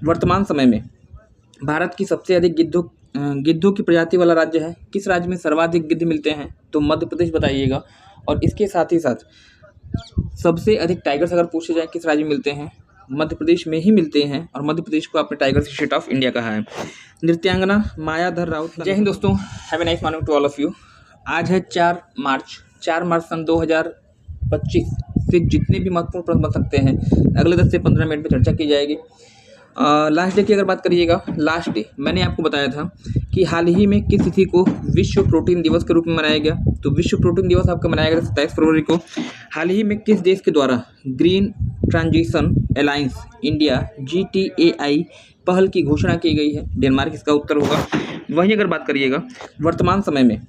वर्तमान समय में भारत की सबसे अधिक गिद्धों की प्रजाति वाला राज्य है। किस राज्य में सर्वाधिक गिद्ध मिलते हैं? तो मध्य प्रदेश बताइएगा। और इसके साथ ही साथ सबसे अधिक टाइगर्स अगर पूछे जाए किस राज्य में मिलते हैं, मध्य प्रदेश में ही मिलते हैं। और मध्य प्रदेश को आपने टाइगर स्टेट ऑफ इंडिया कहा है। नृत्यांगना मायाधर राउत। जय हिंद दोस्तों, have a nice morning to all of you. आज है 4 मार्च सन 2025 से जितने भी महत्वपूर्ण प्रश्न बन सकते हैं अगले 10 से 15 मिनट में चर्चा की जाएगी। लास्ट डे की अगर बात करिएगा, लास्ट डे मैंने आपको बताया था कि हाल ही में किस तिथि को विश्व प्रोटीन दिवस के रूप में मनाया गया। तो विश्व प्रोटीन दिवस आपका मनाया गया 27 फरवरी को। हाल ही में किस देश के द्वारा green transition alliance India GTAI पहल की घोषणा की गई है? डेनमार्क इसका उत्तर होगा। वहीं अगर बात करिएगा, वर्तमान समय में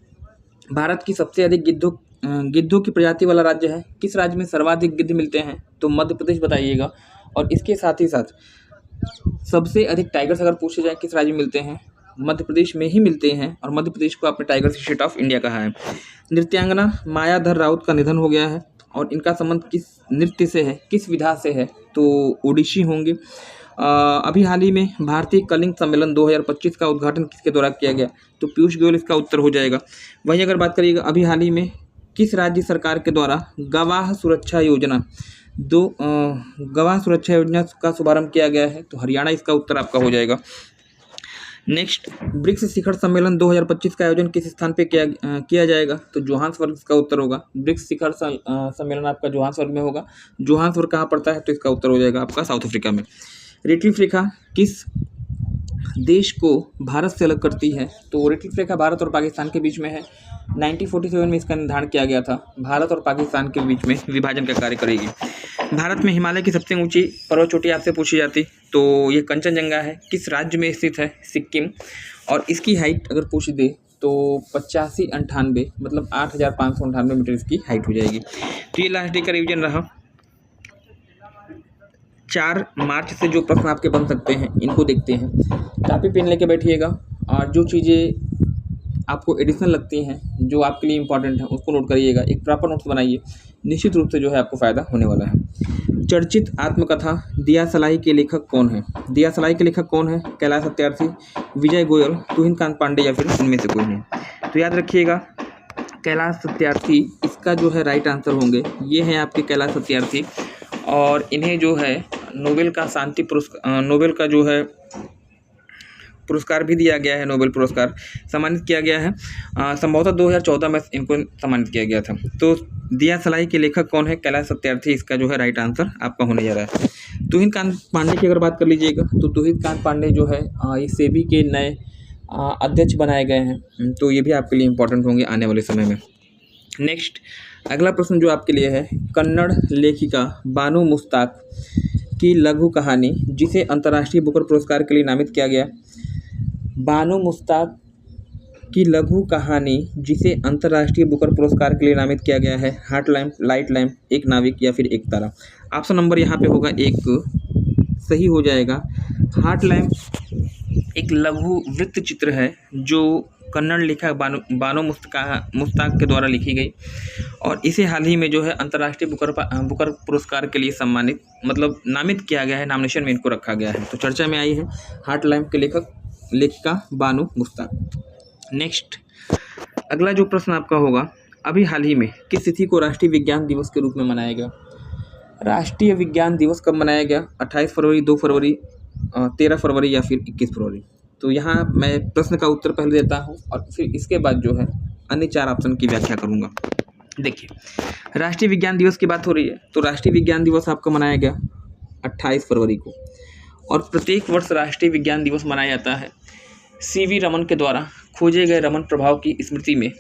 भारत की सबसे अधिक गिद्धों की प्रजाति वाला राज्य है। किस राज्य में सर्वाधिक गिद्ध मिलते हैं? तो मध्य प्रदेश बताइएगा। और इसके साथ ही साथ सबसे अधिक टाइगर्स अगर पूछे जाए किस राज्य में मिलते हैं, मध्य प्रदेश में ही मिलते हैं। और मध्य प्रदेश को आपने टाइगर स्टेट ऑफ इंडिया कहा है। नृत्यांगना मायाधर राउत का निधन हो गया है। और इनका संबंध किस नृत्य से है, किस विधा से है? तो ओडिशी होंगे। अभी हाल ही में भारतीय कलिंग सम्मेलन 2025 का उद्घाटन किसके द्वारा किया गया? तो पीयूष गोयल इसका उत्तर हो जाएगा। वहीं अगर बात करिएगा, अभी हाल ही में किस राज्य सरकार के द्वारा गवाह सुरक्षा योजना का शुभारंभ किया गया है? तो हरियाणा इसका उत्तर आपका हो जाएगा। नेक्स्ट, ब्रिक्स शिखर सम्मेलन 2025 का आयोजन किस स्थान पे किया जाएगा? तो जोहान्सबर्ग इसका उत्तर होगा। ब्रिक्स शिखर सम्मेलन आपका जोहान्सबर्ग में होगा। जोहान्सबर्ग कहाँ पड़ता है? तो इसका उत्तर हो जाएगा आपका साउथ अफ्रीका में। रेटिफ रेखा किस देश को भारत से अलग करती है? तो रेटिफ रेखा भारत और पाकिस्तान के बीच में है। 1947 में इसका निर्धारण किया गया था। भारत और पाकिस्तान के बीच में विभाजन का कार्य करेगी। भारत में हिमालय की सबसे ऊंची पर्वत चोटी आपसे पूछी जाती तो ये कंचनजंगा है। किस राज्य में स्थित है? सिक्किम। और इसकी हाइट अगर पूछ दे तो 85-98 मतलब 8598 मीटर इसकी हाइट हो जाएगी। तो ये लास्ट डे का रिवीजन रहा। 4 मार्च से जो प्रश्न आपके बन सकते हैं इनको देखते हैं। कापी पेन लेके बैठिएगा और जो चीज़ें आपको एडिशनल लगती हैं, जो आपके लिए इंपॉर्टेंट है, उसको नोट करिएगा। एक प्रॉपर नोट्स बनाइए, निश्चित रूप से जो है आपको फ़ायदा होने वाला है। चर्चित आत्मकथा दिया सलाई के लेखक कौन है? दिया सलाई के लेखक कौन है? कैलाश सत्यार्थी, विजय गोयल, तुहिनकांत पांडे या फिर इनमें से कोई नहीं? तो याद रखिएगा कैलाश सत्यार्थी इसका जो है राइट आंसर होंगे। ये हैं आपके कैलाश सत्यार्थी। और इन्हें जो है नोबेल का शांति पुरस्कार, नोबेल का जो है पुरस्कार भी दिया गया है। नोबेल पुरस्कार सम्मानित किया गया है। संभवतः 2014 में इनको सम्मानित किया गया था। तो दिया सलाई के लेखक कौन है? कैलाश सत्यार्थी इसका जो है राइट आंसर आपका होने जा रहा है। तुहिनकांत पांडे की अगर बात कर लीजिएगा तो तुहिनकांत पांडे जो है ये सेबी के नए अध्यक्ष बनाए गए हैं। तो ये भी आपके लिए इंपॉर्टेंट होंगे आने वाले समय में। नेक्स्ट, अगला प्रश्न जो आपके लिए है, कन्नड़ लेखिका बानो मुश्ताक की लघु कहानी जिसे अंतर्राष्ट्रीय बुकर पुरस्कार के लिए नामित किया गया। बानो मुश्ताक की लघु कहानी जिसे अंतर्राष्ट्रीय बुकर पुरस्कार के लिए नामित किया गया है। हार्ट लैम्प, लाइट लैम्प, एक नाविक या फिर एक तारा? ऑप्शन नंबर यहाँ पे होगा एक सही हो जाएगा। हार्ट लैम्प एक लघु वृत्त चित्र है जो कन्नड़ लेखक बानो मुश्ताक के द्वारा लिखी गई। और इसे हाल ही में जो है अंतर्राष्ट्रीय बुकर पुरस्कार के लिए सम्मानित मतलब नामित किया गया है। नॉमिनेशन में इनको रखा गया है। तो चर्चा में आई है हार्ट लैम्प के लेखिका बानो मुश्ताक। नेक्स्ट, अगला जो प्रश्न आपका होगा, अभी हाल ही में किस तिथि को राष्ट्रीय विज्ञान दिवस के रूप में मनाया गया? राष्ट्रीय विज्ञान दिवस कब मनाया गया? 28 फरवरी, 2 फरवरी, 13 फरवरी या फिर 21 फरवरी? तो यहाँ मैं प्रश्न का उत्तर पहले देता हूँ और फिर इसके बाद जो है अन्य 4 ऑप्शन की व्याख्या करूँगा। देखिए, राष्ट्रीय विज्ञान दिवस की बात हो रही है तो राष्ट्रीय विज्ञान दिवस आपका मनाया गया 28 फरवरी को। और प्रत्येक वर्ष राष्ट्रीय विज्ञान दिवस मनाया जाता है CV रमन के द्वारा खोजे गए रमन प्रभाव की स्मृति में।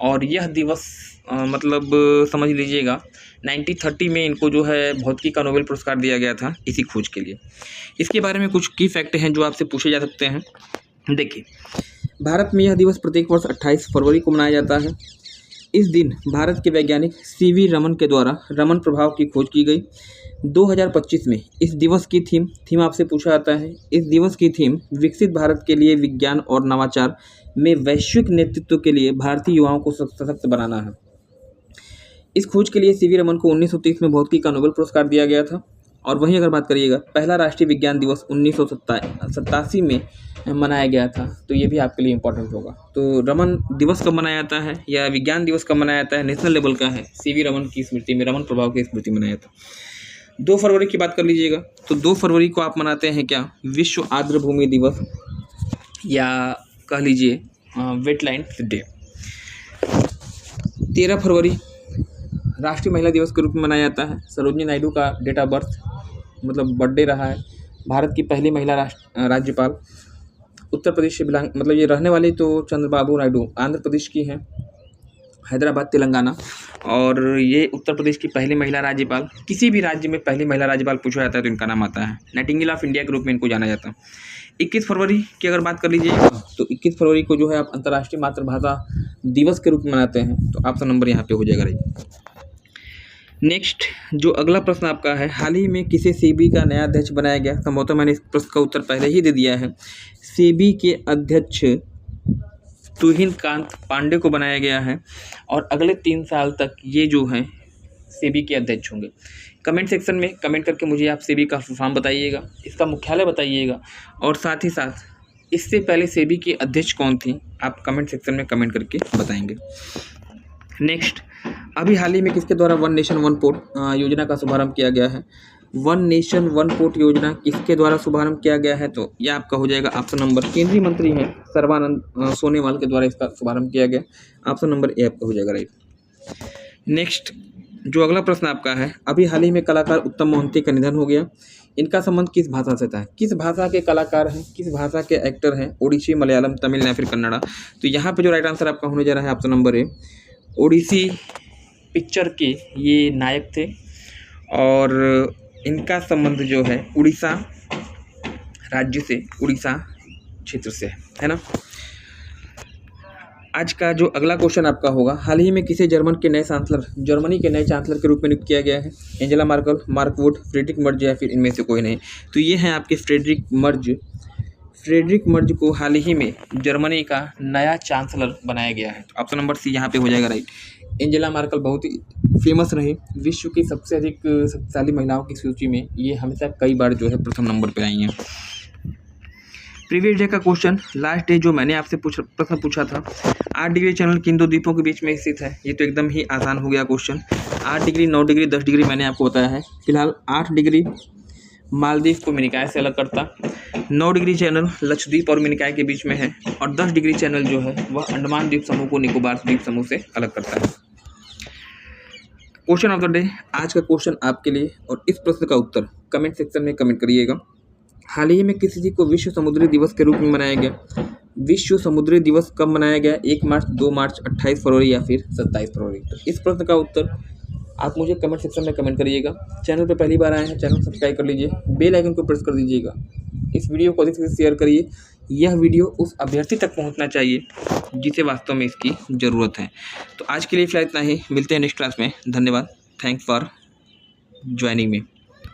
और यह दिवस मतलब समझ लीजिएगा 1930 में इनको जो है भौतिकी का नोबेल पुरस्कार दिया गया था इसी खोज के लिए। इसके बारे में कुछ की फैक्ट हैं जो आपसे पूछे जा सकते हैं। देखिए, भारत में यह दिवस प्रत्येक वर्ष 28 फरवरी को मनाया जाता है। इस दिन भारत के वैज्ञानिक CV रमन के द्वारा रमन प्रभाव की खोज की गई। 2025 में इस दिवस की थीम आपसे पूछा जाता है। इस दिवस की थीम विकसित भारत के लिए विज्ञान और नवाचार में वैश्विक नेतृत्व के लिए भारतीय युवाओं को सशक्त बनाना है। इस खोज के लिए CV रमन को 1930 में भौतिकी का नोबेल पुरस्कार दिया गया था। और वहीं अगर बात करिएगा पहला राष्ट्रीय विज्ञान दिवस 1987 में मनाया गया था, तो ये भी आपके लिए इम्पोर्टेंट होगा। तो रमन दिवस कब मनाया जाता है या विज्ञान दिवस कब मनाया जाता है, नेशनल लेवल का है, सीवी रमन की स्मृति में, रमन प्रभाव की स्मृति में मनाया था। 2 फरवरी की बात कर लीजिएगा तो 2 फरवरी को आप मनाते हैं क्या, विश्व आर्द्र भूमि दिवस या कह लीजिए वेटलैंड डे। 13 फरवरी राष्ट्रीय महिला दिवस के रूप में मनाया जाता है। सरोजिनी नायडू का डेट ऑफ बर्थ मतलब बर्थडे रहा है। भारत की पहली महिला राज्यपाल, उत्तर प्रदेश से बिलोंग, मतलब ये रहने वाली तो चंद्रबाबू नायडू आंध्र प्रदेश की हैं, हैदराबाद तेलंगाना, और ये उत्तर प्रदेश की पहली महिला राज्यपाल। किसी भी राज्य में पहली महिला राज्यपाल पूछा जाता है तो इनका नाम आता है, नाइटिंगेल ऑफ इंडिया के रूप में इनको जाना जाता है। 21 फरवरी की अगर बात कर लीजिए तो 21 फरवरी को जो है आप अंतर्राष्ट्रीय मातृभाषा दिवस के रूप में मनाते हैं, तो आपका नंबर यहाँ पे हो जाएगा राइट। नेक्स्ट जो अगला प्रश्न आपका है, हाल ही में किसे सेबी का नया अध्यक्ष बनाया गया। संभवतः मैंने इस प्रश्न का उत्तर पहले ही दे दिया है। सेबी के अध्यक्ष तुहिन कांत पांडे को बनाया गया है और अगले 3 साल तक ये जो हैं सेबी के अध्यक्ष होंगे। कमेंट सेक्शन में कमेंट करके मुझे आप सेबी का फॉर्म बताइएगा, इसका मुख्यालय बताइएगा, और साथ ही साथ इससे पहले सेबी के अध्यक्ष कौन थी आप कमेंट सेक्शन में कमेंट करके बताएंगे। नेक्स्ट, अभी हाल ही में किसके द्वारा वन नेशन वन पोर्ट योजना का शुभारंभ किया गया है। वन नेशन वन पोर्ट योजना किसके द्वारा शुभारंभ किया गया है, तो यह आपका हो जाएगा ऑप्शन नंबर, केंद्रीय मंत्री हैं सर्बानंद सोनोवाल के द्वारा इसका शुभारंभ किया गया। ऑप्शन नंबर ए आपका हो जाएगा राइट। नेक्स्ट जो अगला प्रश्न आपका है, अभी हाल ही में कलाकार उत्तम मोहंती का निधन हो गया। इनका संबंध किस भाषा से था, किस भाषा के कलाकार हैं, किस भाषा के एक्टर हैं, ओडिसी, मलयालम, तमिल या फिर कन्नड़ा। तो यहाँ पे जो राइट आंसर आपका होने जा रहा है option number A, Odyssey picture के ये नायक थे और इनका संबंध जो है उड़ीसा राज्य से, उड़ीसा क्षेत्र से है ना। आज का जो अगला क्वेश्चन आपका होगा, हाल ही में किसे जर्मनी के नए चांसलर के रूप में नियुक्त किया गया है। Angela Merkel, Mark Wood, Friedrich Merz या फिर इनमें से कोई नहीं। तो ये हैं आपके फ्रेडरिक मर्ज को हाल ही में जर्मनी का नया चांसलर बनाया गया है। तो ऑप्शन नंबर सी यहाँ पे हो जाएगा राइट। एंजेला मार्कल बहुत ही फेमस रही, विश्व की सबसे अधिक शक्तिशाली महिलाओं की सूची में ये हमेशा कई बार जो है प्रथम नंबर पे आई हैं। प्रीवियस डे का क्वेश्चन, लास्ट डे जो मैंने आपसे प्रश्न पूछा था, 8 डिग्री चैनल किन 2 द्वीपों के बीच में स्थित है। ये तो एकदम ही आसान हो गया क्वेश्चन। 8 डिग्री, 9 डिग्री, 10 डिग्री मैंने आपको बताया है। फिलहाल 8 डिग्री मालदीव को मिनिकॉय से अलग करता, 9 डिग्री चैनल लक्षद्वीप और मिनिकॉय के बीच में है, और 10 डिग्री चैनल जो है वह अंडमान द्वीप समूह को निकोबार द्वीप समूह से अलग करता है। क्वेश्चन ऑफ द डे, आज का क्वेश्चन आपके लिए, और इस प्रश्न का उत्तर कमेंट सेक्शन में कमेंट करिएगा। हाल ही में किसी चीज़ को विश्व समुद्री दिवस के रूप में मनाया गया। विश्व समुद्री दिवस कब मनाया गया, 1 मार्च, 2 मार्च, 28 फरवरी या फिर 27 फरवरी। तो इस प्रश्न का उत्तर आप मुझे कमेंट सेक्शन में कमेंट करिएगा। चैनल पर पहली बार आए हैं, चैनल सब्सक्राइब कर लीजिए, बेल आइकन को प्रेस कर दीजिएगा। इस वीडियो को अधिक से शेयर करिए, यह वीडियो उस अभ्यर्थी तक पहुंचना चाहिए जिसे वास्तव में इसकी ज़रूरत है। तो आज के लिए फिलहाल इतना ही, मिलते हैं नेक्स्ट क्लास में। धन्यवाद, थैंक्स फॉर ज्वाइनिंग मी।